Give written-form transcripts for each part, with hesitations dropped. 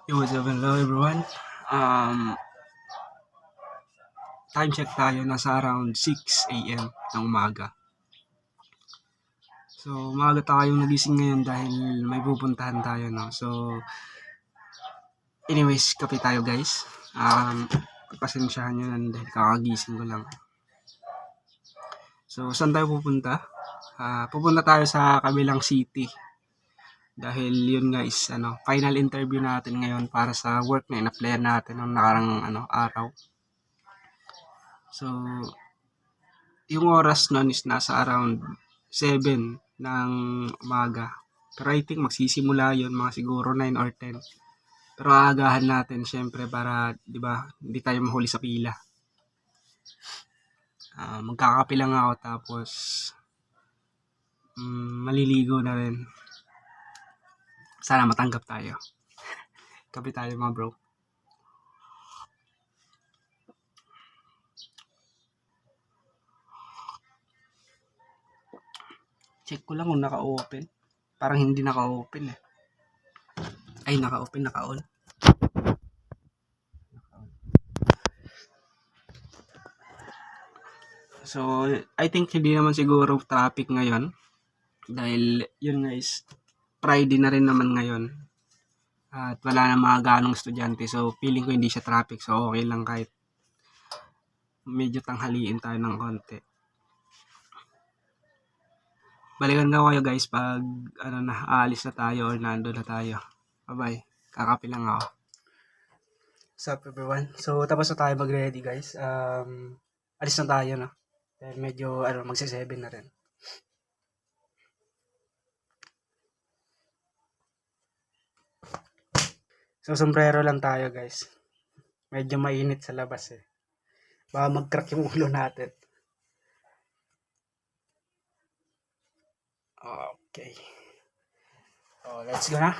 Yo, what's up, hello everyone. Time check tayo, nasa around 6 a.m. ng umaga. So, umaga tayong nagising ngayon dahil may pupuntahan tayo, no? So, anyways, kape tayo guys. Pasensyahan nyo na dahil kakagising ko lang. So, saan tayo pupunta? Pupunta tayo sa kabilang city. Dahil yun guys, final interview natin ngayon para sa work na in-applyan natin ng nakarang araw. So, yung oras nun is nasa around 7 ng umaga. Pero I think magsisimula yun mga siguro 9 or 10. Pero aagahan natin syempre para, di ba, hindi tayo mahuli sa pila. Magkakape lang ako tapos maliligo na rin. Sana matanggap tayo. Kape tayo mga bro. Check ko lang kung naka-open. Parang hindi naka-open eh. Ay, naka-open, naka-on. So, I think hindi naman siguro traffic ngayon. Dahil, yun guys, Friday na rin naman ngayon. At wala na mga ganong estudyante. So, feeling ko hindi siya traffic. So, okay lang kahit medyo tanghaliin tayo ng konti. Balikan ko kayo guys pag aalis na tayo or nandun na tayo. Bye-bye. Kakape lang ako. What's up everyone? So tapos na tayo mag-ready guys. Alis na tayo no. Dahil medyo magsi-7 na rin. So sombrero lang tayo guys. Medyo mainit sa labas eh. Baka mag-crack yung ulo natin. Okay. So, let's go na.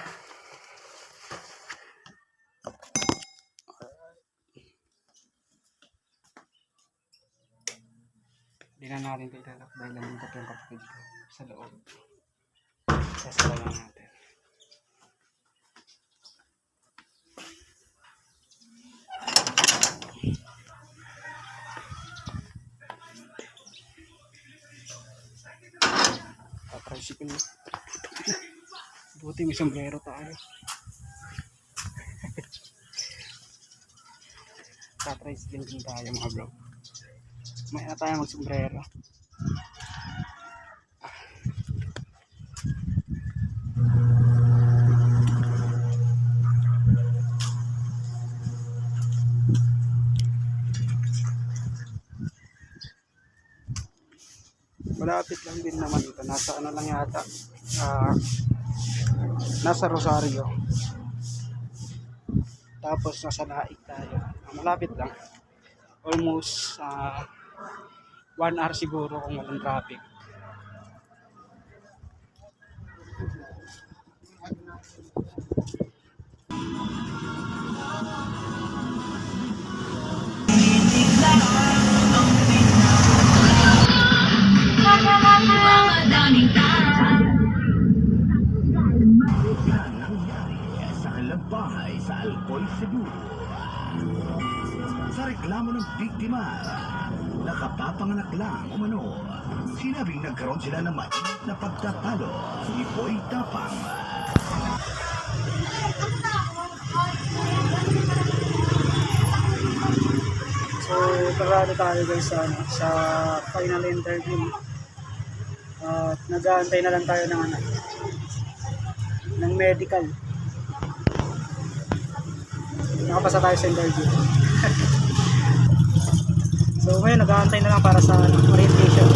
Hindi na natin ito ilalak dahil nandito yung kapatid ko sa loob. Sasala lang natin. Tricycle. Buti may sombrero tayo. Tricycle din tayo mga bro. May na tayo mag-sombrero. Malapit lang din naman ito. Nasa lang yata. Nasa Rosario. Tapos nasa Laig tayo. Malapit lang. Almost 1 hour siguro kung walang traffic. Bahay sa alcohol seguro. Sa reklamo ng biktima, nakapapanganak lang umano. Sinabing nagkaroon sila ng mainit na pagtatalo ni Boy Tapang. So, parado tayo guys sa final interview. At nag-aantay na lang tayo ng medical. Nakapasa tayo sa interview. So ngayon nag-aantay na lang para sa orientation.